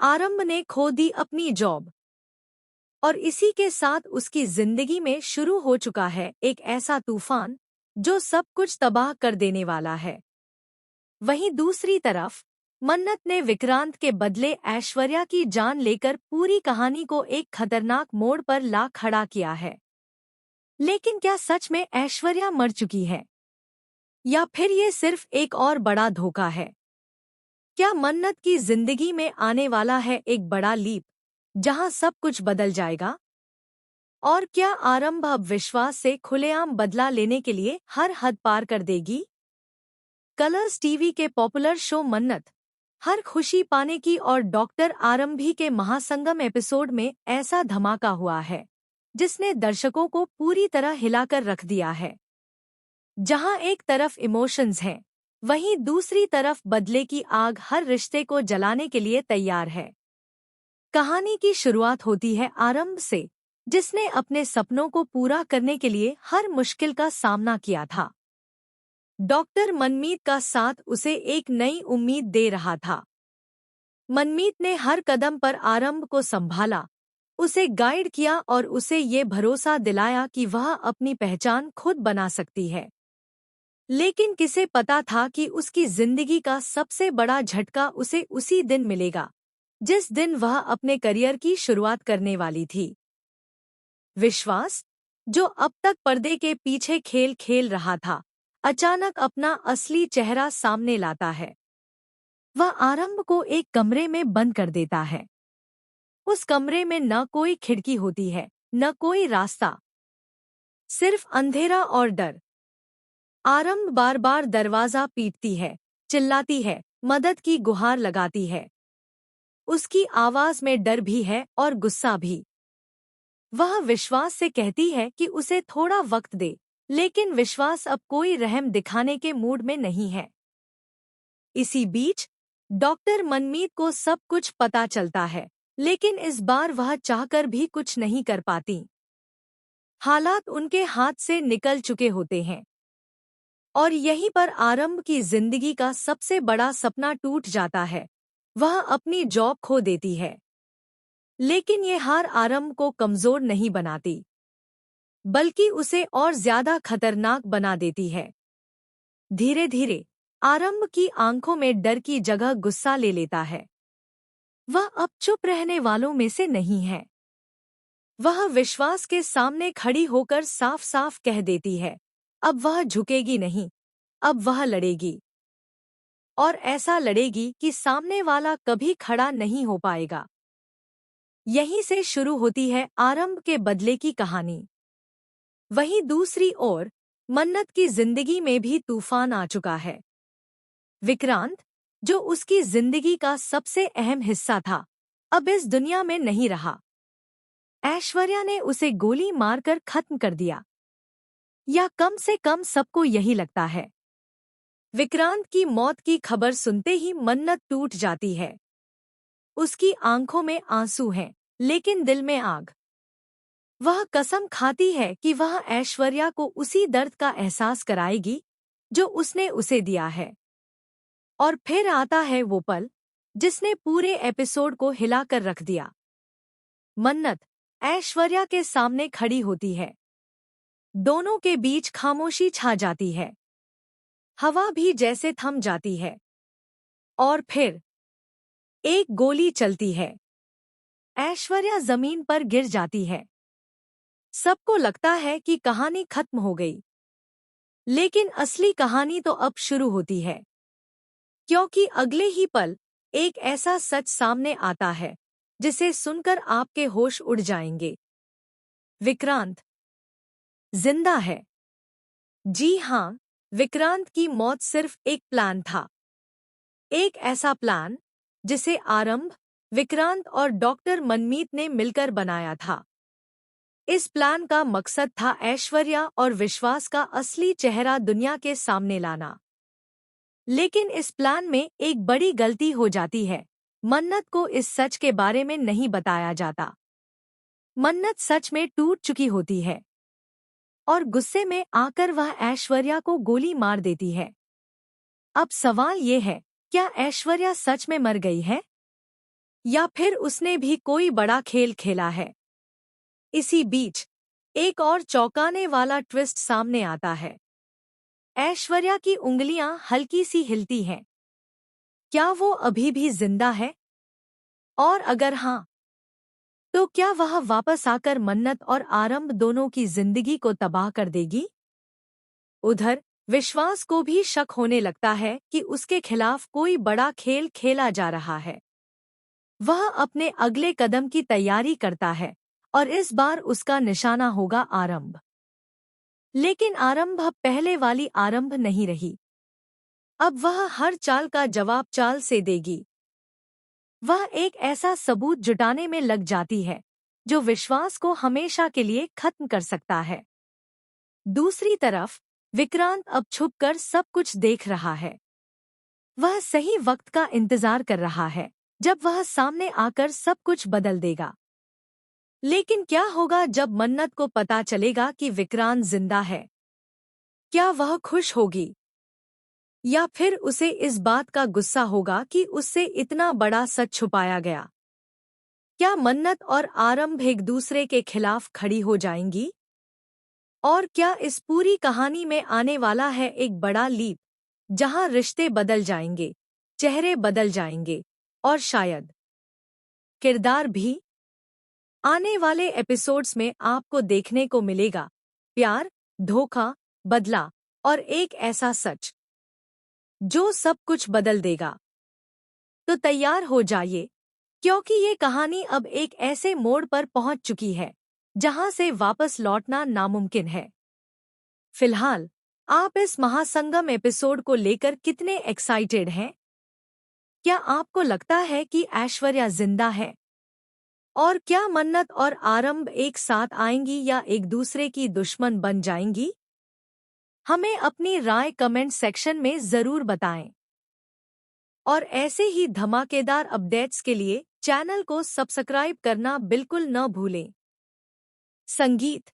आरंभ ने खो दी अपनी जॉब और इसी के साथ उसकी जिंदगी में शुरू हो चुका है एक ऐसा तूफान जो सब कुछ तबाह कर देने वाला है। वहीं दूसरी तरफ मन्नत ने विक्रांत के बदले ऐश्वर्या की जान लेकर पूरी कहानी को एक खतरनाक मोड़ पर ला खड़ा किया है। लेकिन क्या सच में ऐश्वर्या मर चुकी है या फिर ये सिर्फ एक और बड़ा धोखा है? क्या मन्नत की जिंदगी में आने वाला है एक बड़ा लीप जहां सब कुछ बदल जाएगा? और क्या आरंभ अब विश्वास से खुलेआम बदला लेने के लिए हर हद पार कर देगी? कलर्स टीवी के पॉपुलर शो मन्नत हर खुशी पाने की और डॉक्टर आरंभी के महासंगम एपिसोड में ऐसा धमाका हुआ है जिसने दर्शकों को पूरी तरह हिलाकर रख दिया है। जहां एक तरफ इमोशंस हैं, वहीं दूसरी तरफ बदले की आग हर रिश्ते को जलाने के लिए तैयार है। कहानी की शुरुआत होती है आरंभ से, जिसने अपने सपनों को पूरा करने के लिए हर मुश्किल का सामना किया था। डॉक्टर मनमीत का साथ उसे एक नई उम्मीद दे रहा था। मनमीत ने हर कदम पर आरंभ को संभाला, उसे गाइड किया और उसे ये भरोसा दिलाया कि वह अपनी पहचान खुद बना सकती है। लेकिन किसे पता था कि उसकी जिंदगी का सबसे बड़ा झटका उसे उसी दिन मिलेगा जिस दिन वह अपने करियर की शुरुआत करने वाली थी। विश्वास, जो अब तक पर्दे के पीछे खेल खेल रहा था, अचानक अपना असली चेहरा सामने लाता है। वह आरंभ को एक कमरे में बंद कर देता है। उस कमरे में न कोई खिड़की होती है, न कोई रास्ता, सिर्फ अंधेरा और डर। आरंभ बार बार दरवाजा पीटती है, चिल्लाती है, मदद की गुहार लगाती है। उसकी आवाज में डर भी है और गुस्सा भी। वह विश्वास से कहती है कि उसे थोड़ा वक्त दे, लेकिन विश्वास अब कोई रहम दिखाने के मूड में नहीं है। इसी बीच डॉक्टर मनमीत को सब कुछ पता चलता है, लेकिन इस बार वह चाहकर भी कुछ नहीं कर पाती। हालात उनके हाथ से निकल चुके होते हैं और यहीं पर आरंभ की जिंदगी का सबसे बड़ा सपना टूट जाता है। वह अपनी जॉब खो देती है। लेकिन ये हार आरंभ को कमजोर नहीं बनाती, बल्कि उसे और ज्यादा खतरनाक बना देती है। धीरे धीरे आरंभ की आंखों में डर की जगह गुस्सा ले लेता है। वह अब चुप रहने वालों में से नहीं है। वह विश्वास के सामने खड़ी होकर साफ साफ कह देती है, अब वह झुकेगी नहीं, अब वह लड़ेगी। और ऐसा लड़ेगी कि सामने वाला कभी खड़ा नहीं हो पाएगा। यहीं से शुरू होती है आरंभ के बदले की कहानी। वहीं दूसरी ओर मन्नत की जिंदगी में भी तूफान आ चुका है। विक्रांत, जो उसकी जिंदगी का सबसे अहम हिस्सा था, अब इस दुनिया में नहीं रहा। ऐश्वर्या ने उसे गोली मारकर खत्म कर दिया, या कम से कम सबको यही लगता है। विक्रांत की मौत की खबर सुनते ही मन्नत टूट जाती है। उसकी आंखों में आंसू हैं, लेकिन दिल में आग। वह कसम खाती है कि वह ऐश्वर्या को उसी दर्द का एहसास कराएगी जो उसने उसे दिया है। और फिर आता है वो पल जिसने पूरे एपिसोड को हिलाकर रख दिया। मन्नत ऐश्वर्या के सामने खड़ी होती है। दोनों के बीच खामोशी छा जाती है। हवा भी जैसे थम जाती है। और फिर एक गोली चलती है। ऐश्वर्या जमीन पर गिर जाती है। सबको लगता है कि कहानी खत्म हो गई, लेकिन असली कहानी तो अब शुरू होती है। क्योंकि अगले ही पल एक ऐसा सच सामने आता है जिसे सुनकर आपके होश उड़ जाएंगे। विक्रांत जिंदा है। जी हाँ, विक्रांत की मौत सिर्फ एक प्लान था। एक ऐसा प्लान जिसे आरंभ, विक्रांत और डॉक्टर मनमीत ने मिलकर बनाया था। इस प्लान का मकसद था ऐश्वर्या और विश्वास का असली चेहरा दुनिया के सामने लाना। लेकिन इस प्लान में एक बड़ी गलती हो जाती है। मन्नत को इस सच के बारे में नहीं बताया जाता। मन्नत सच में टूट चुकी होती है और गुस्से में आकर वह ऐश्वर्या को गोली मार देती है। अब सवाल ये है, क्या ऐश्वर्या सच में मर गई है या फिर उसने भी कोई बड़ा खेल खेला है। इसी बीच एक और चौंकाने वाला ट्विस्ट सामने आता है। ऐश्वर्या की उंगलियां हल्की सी हिलती हैं। क्या वो अभी भी जिंदा है? और अगर हाँ, तो क्या वह वापस आकर मन्नत और आरंभ दोनों की जिंदगी को तबाह कर देगी? उधर विश्वास को भी शक होने लगता है कि उसके खिलाफ कोई बड़ा खेल खेला जा रहा है। वह अपने अगले कदम की तैयारी करता है और इस बार उसका निशाना होगा आरंभ। लेकिन आरंभ अब पहले वाली आरंभ नहीं रही। अब वह हर चाल का जवाब चाल से देगी। वह एक ऐसा सबूत जुटाने में लग जाती है जो विश्वास को हमेशा के लिए खत्म कर सकता है। दूसरी तरफ विक्रांत अब छुपकर सब कुछ देख रहा है। वह सही वक्त का इंतजार कर रहा है जब वह सामने आकर सब कुछ बदल देगा। लेकिन क्या होगा जब मन्नत को पता चलेगा कि विक्रांत जिंदा है? क्या वह खुश होगी या फिर उसे इस बात का गुस्सा होगा कि उससे इतना बड़ा सच छुपाया गया? क्या मन्नत और आरंभ एक दूसरे के खिलाफ खड़ी हो जाएंगी? और क्या इस पूरी कहानी में आने वाला है एक बड़ा लीप जहां रिश्ते बदल जाएंगे, चेहरे बदल जाएंगे और शायद किरदार भी? आने वाले एपिसोड्स में आपको देखने को मिलेगा प्यार, धोखा, बदला और एक ऐसा सच जो सब कुछ बदल देगा। तो तैयार हो जाइए, क्योंकि ये कहानी अब एक ऐसे मोड़ पर पहुंच चुकी है जहां से वापस लौटना नामुमकिन है। फिलहाल आप इस महासंगम एपिसोड को लेकर कितने एक्साइटेड हैं? क्या आपको लगता है कि ऐश्वर्या जिंदा है? और क्या मन्नत और आरंभ एक साथ आएंगी या एक दूसरे की दुश्मन बन जाएंगी? हमें अपनी राय कमेंट सेक्शन में जरूर बताएं। और ऐसे ही धमाकेदार अपडेट्स के लिए चैनल को सब्सक्राइब करना बिल्कुल न भूलें। संगीत